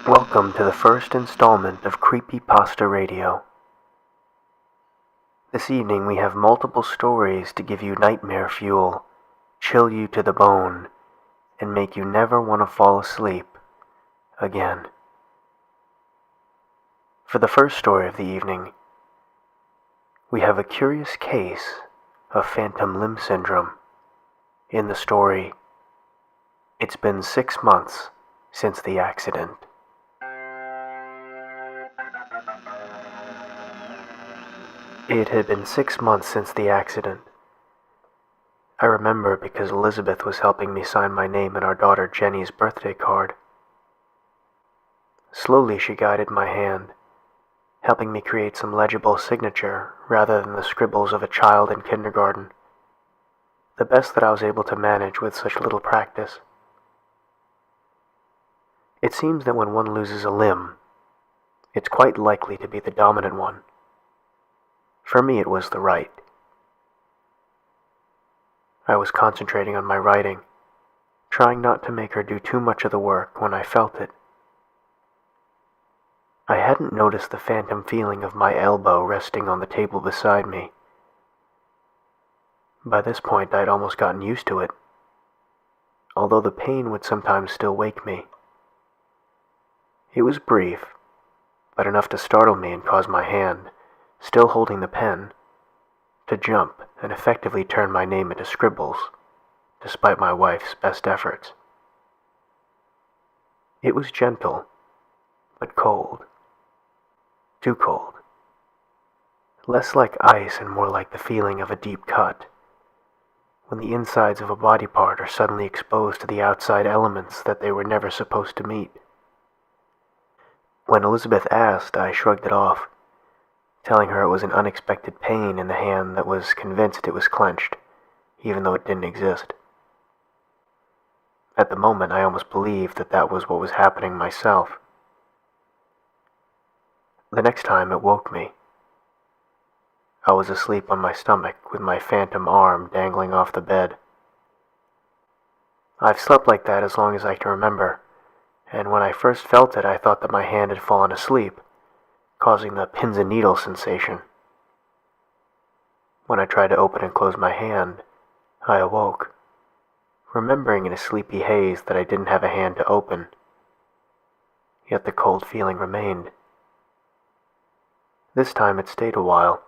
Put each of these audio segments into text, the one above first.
Welcome to the first installment of Creepypasta Radio. This evening we have multiple stories to give you nightmare fuel, chill you to the bone, and make you never want to fall asleep again. For the first story of the evening, we have a curious case of phantom limb syndrome. In the story, it's been 6 months since the accident. It had been 6 months since the accident. I remember because Elizabeth was helping me sign my name in our daughter Jenny's birthday card. Slowly she guided my hand, helping me create some legible signature rather than the scribbles of a child in kindergarten. The best that I was able to manage with such little practice. It seems that when one loses a limb, it's quite likely to be the dominant one. For me, it was the right. I was concentrating on my writing, trying not to make her do too much of the work when I felt it. I hadn't noticed the phantom feeling of my elbow resting on the table beside me. By this point, I'd almost gotten used to it, although the pain would sometimes still wake me. It was brief, but enough to startle me and cause my hand, still holding the pen, to jump and effectively turn my name into scribbles, despite my wife's best efforts. It was gentle, but cold. Too cold. Less like ice and more like the feeling of a deep cut, when the insides of a body part are suddenly exposed to the outside elements that they were never supposed to meet. When Elizabeth asked, I shrugged it off, telling her it was an unexpected pain in the hand that was convinced it was clenched, even though it didn't exist. At the moment, I almost believed that that was what was happening myself. The next time, it woke me. I was asleep on my stomach with my phantom arm dangling off the bed. I've slept like that as long as I can remember, and when I first felt it, I thought that my hand had fallen asleep, causing the pins and needles sensation. When I tried to open and close my hand, I awoke, remembering in a sleepy haze that I didn't have a hand to open. Yet the cold feeling remained. This time it stayed a while,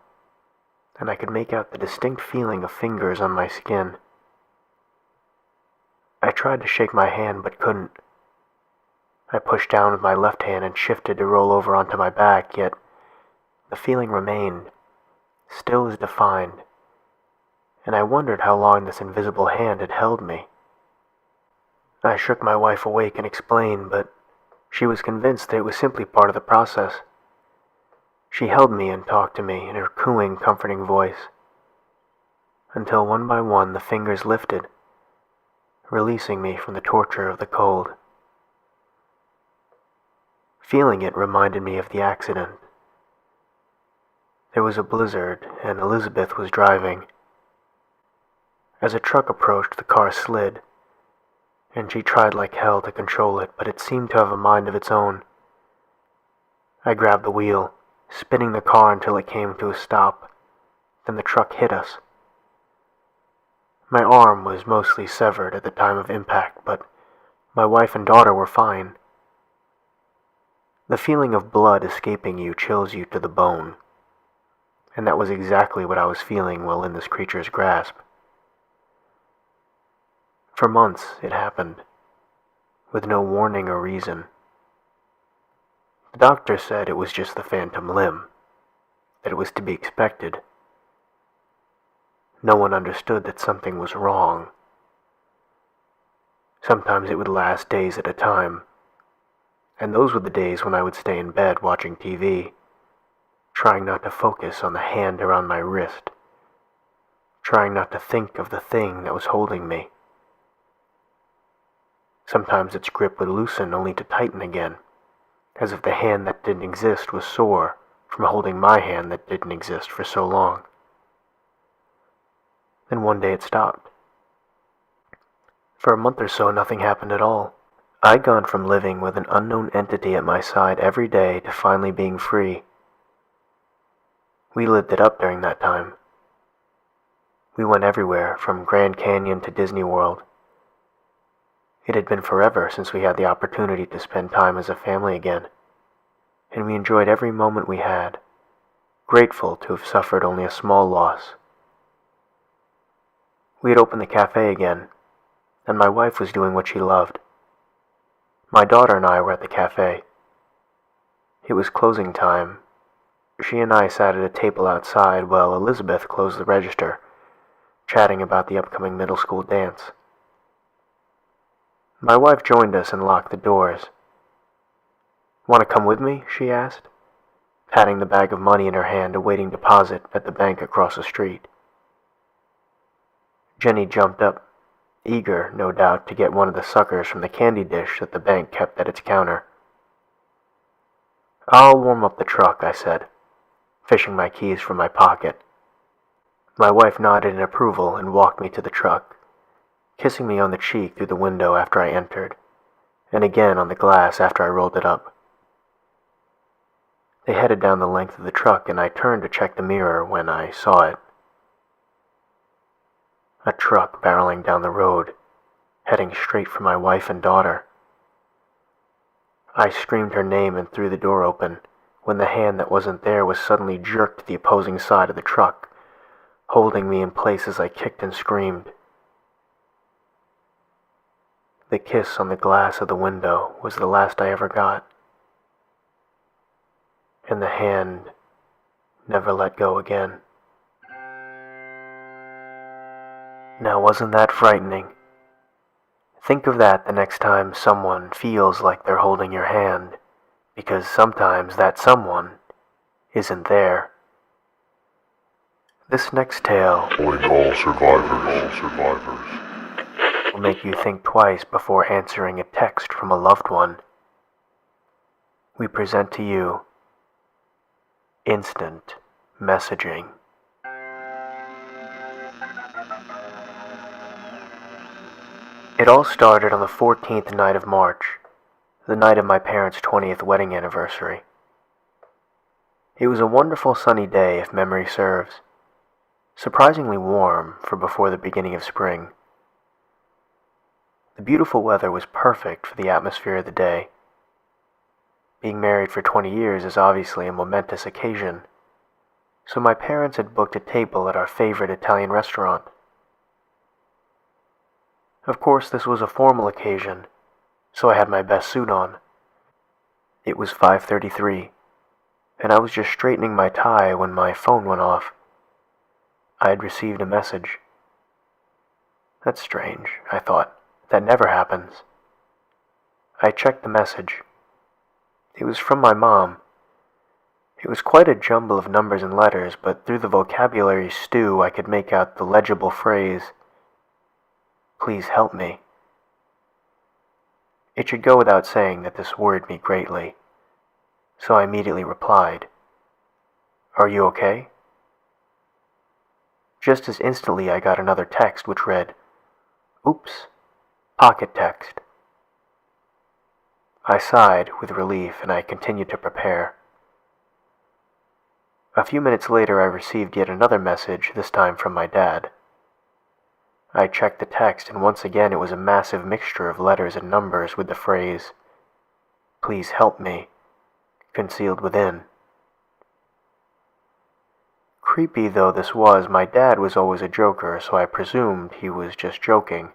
and I could make out the distinct feeling of fingers on my skin. I tried to shake my hand but couldn't. I pushed down with my left hand and shifted to roll over onto my back, yet the feeling remained, still as defined, and I wondered how long this invisible hand had held me. I shook my wife awake and explained, but she was convinced that it was simply part of the process. She held me and talked to me in her cooing, comforting voice, until one by one the fingers lifted, releasing me from the torture of the cold. Feeling it reminded me of the accident. There was a blizzard, and Elizabeth was driving. As a truck approached, the car slid, and she tried like hell to control it, but it seemed to have a mind of its own. I grabbed the wheel, spinning the car until it came to a stop. Then the truck hit us. My arm was mostly severed at the time of impact, but my wife and daughter were fine. The feeling of blood escaping you chills you to the bone, and that was exactly what I was feeling while in this creature's grasp. For months it happened, with no warning or reason. The doctor said it was just the phantom limb, that it was to be expected. No one understood that something was wrong. Sometimes it would last days at a time, and those were the days when I would stay in bed watching TV, trying not to focus on the hand around my wrist, trying not to think of the thing that was holding me. Sometimes its grip would loosen only to tighten again, as if the hand that didn't exist was sore from holding my hand that didn't exist for so long. Then one day it stopped. For a month or so, nothing happened at all. I'd gone from living with an unknown entity at my side every day to finally being free. We lived it up during that time. We went everywhere, from Grand Canyon to Disney World. It had been forever since we had the opportunity to spend time as a family again, and we enjoyed every moment we had, grateful to have suffered only a small loss. We had opened the cafe again, and my wife was doing what she loved. My daughter and I were at the cafe. It was closing time. She and I sat at a table outside while Elizabeth closed the register, chatting about the upcoming middle school dance. My wife joined us and locked the doors. "Want to come with me?" she asked, patting the bag of money in her hand awaiting deposit at the bank across the street. Jenny jumped up, eager, no doubt, to get one of the suckers from the candy dish that the bank kept at its counter. "I'll warm up the truck," I said, fishing my keys from my pocket. My wife nodded in approval and walked me to the truck, kissing me on the cheek through the window after I entered, and again on the glass after I rolled it up. They headed down the length of the truck, and I turned to check the mirror when I saw it. A truck barreling down the road, heading straight for my wife and daughter. I screamed her name and threw the door open, when the hand that wasn't there was suddenly jerked to the opposing side of the truck, holding me in place as I kicked and screamed. The kiss on the glass of the window was the last I ever got, and the hand never let go again. Now, wasn't that frightening? Think of that the next time someone feels like they're holding your hand, because sometimes that someone isn't there. This next tale Calling all survivors, will make you think twice before answering a text from a loved one. We present to you instant messaging. It all started on the 14th night of March, the night of my parents' 20th wedding anniversary. It was a wonderful sunny day, if memory serves. Surprisingly warm for before the beginning of spring. The beautiful weather was perfect for the atmosphere of the day. Being married for 20 years is obviously a momentous occasion, so my parents had booked a table at our favorite Italian restaurant. Of course, this was a formal occasion, so I had my best suit on. It was 5:33, and I was just straightening my tie when my phone went off. I had received a message. That's strange, I thought. That never happens. I checked the message. It was from my mom. It was quite a jumble of numbers and letters, but through the vocabulary stew I could make out the legible phrase, "Please help me." It should go without saying that this worried me greatly, so I immediately replied, "Are you okay?" Just as instantly I got another text which read, "Oops, pocket text." I sighed with relief and I continued to prepare. A few minutes later I received yet another message, this time from my dad. I checked the text, and once again it was a massive mixture of letters and numbers with the phrase, "Please help me," concealed within. Creepy though this was, my dad was always a joker, so I presumed he was just joking,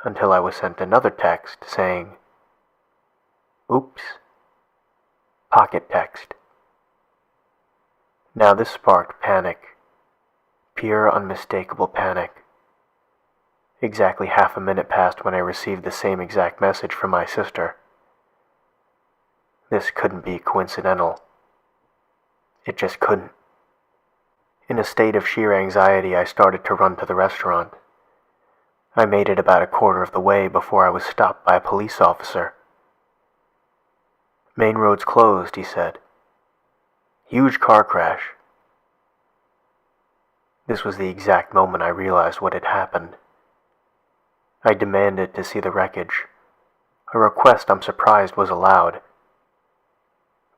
until I was sent another text saying, "Oops, pocket text." Now this sparked panic, pure unmistakable panic. Exactly half a minute passed when I received the same exact message from my sister. This couldn't be coincidental. It just couldn't. In a state of sheer anxiety, I started to run to the restaurant. I made it about a quarter of the way before I was stopped by a police officer. "Main road's closed," he said. "Huge car crash." This was the exact moment I realized what had happened. I demanded to see the wreckage. A request I'm surprised was allowed.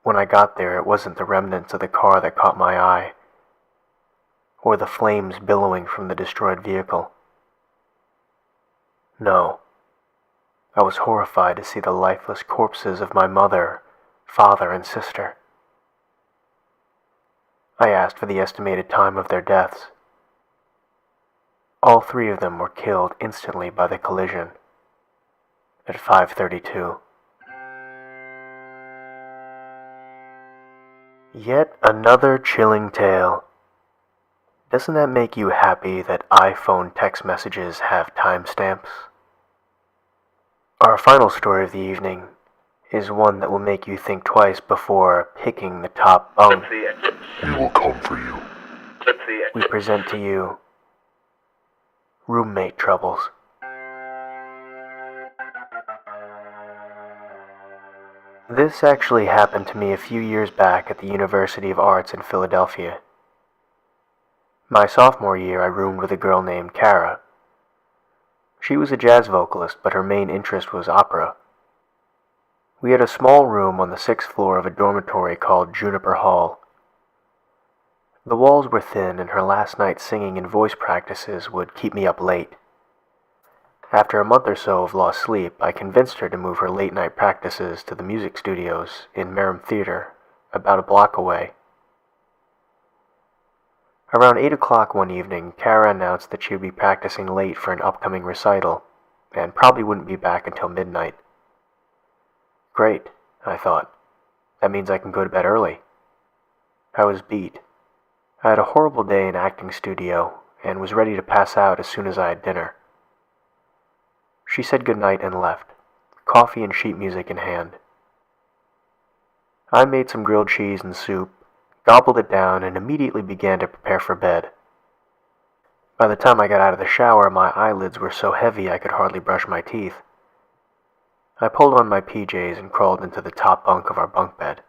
When I got there, it wasn't the remnants of the car that caught my eye, or the flames billowing from the destroyed vehicle. No, I was horrified to see the lifeless corpses of my mother, father, and sister. I asked for the estimated time of their deaths. All three of them were killed instantly by the collision at 5:32. Yet another chilling tale. Doesn't that make you happy that iPhone text messages have timestamps? Our final story of the evening is one that will make you think twice before picking the top bunk. We will come for you. We present to you Roommate Troubles. This actually happened to me a few years back at the University of Arts in Philadelphia. My sophomore year, I roomed with a girl named Kara. She was a jazz vocalist, but her main interest was opera. We had a small room on the 6th floor of a dormitory called Juniper Hall. The walls were thin, and her last night's singing and voice practices would keep me up late. After a month or so of lost sleep, I convinced her to move her late-night practices to the music studios in Merriam Theater, about a block away. Around 8 o'clock one evening, Kara announced that she would be practicing late for an upcoming recital, and probably wouldn't be back until midnight. Great, I thought. That means I can go to bed early. I was beat. I had a horrible day in acting studio, and was ready to pass out as soon as I had dinner. She said goodnight and left, coffee and sheet music in hand. I made some grilled cheese and soup, gobbled it down, and immediately began to prepare for bed. By the time I got out of the shower, my eyelids were so heavy I could hardly brush my teeth. I pulled on my PJs and crawled into the top bunk of our bunk bed.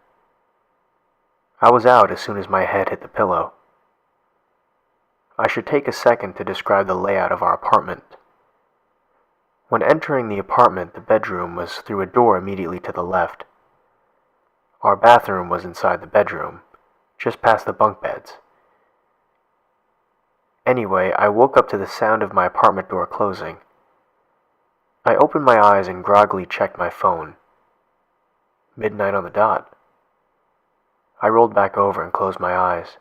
I was out as soon as my head hit the pillow. I should take a second to describe the layout of our apartment. When entering the apartment, the bedroom was through a door immediately to the left. Our bathroom was inside the bedroom, just past the bunk beds. Anyway, I woke up to the sound of my apartment door closing. I opened my eyes and groggily checked my phone. Midnight on the dot. I rolled back over and closed my eyes.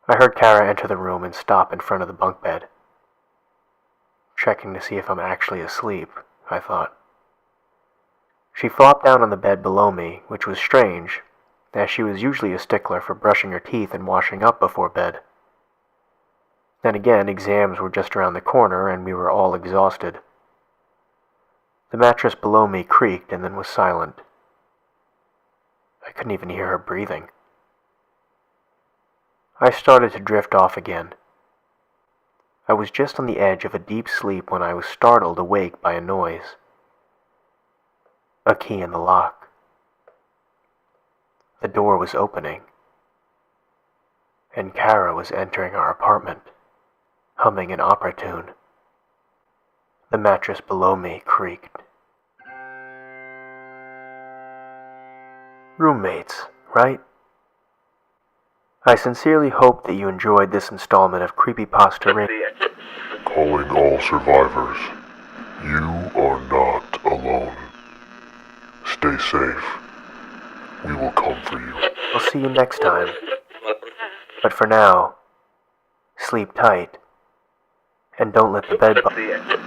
I heard Kara enter the room and stop in front of the bunk bed. Checking to see if I'm actually asleep, I thought. She flopped down on the bed below me, which was strange, as she was usually a stickler for brushing her teeth and washing up before bed. Then again, exams were just around the corner and we were all exhausted. The mattress below me creaked and then was silent. I couldn't even hear her breathing. I started to drift off again. I was just on the edge of a deep sleep when I was startled awake by a noise. A key in the lock. The door was opening, and Kara was entering our apartment, humming an opera tune. The mattress below me creaked. Roommates, right? I sincerely hope that you enjoyed this installment of Creepypasta Radio. Calling all survivors. You are not alone. Stay safe. We will come for you. We'll see you next time. But for now, sleep tight, and don't let the bed bug.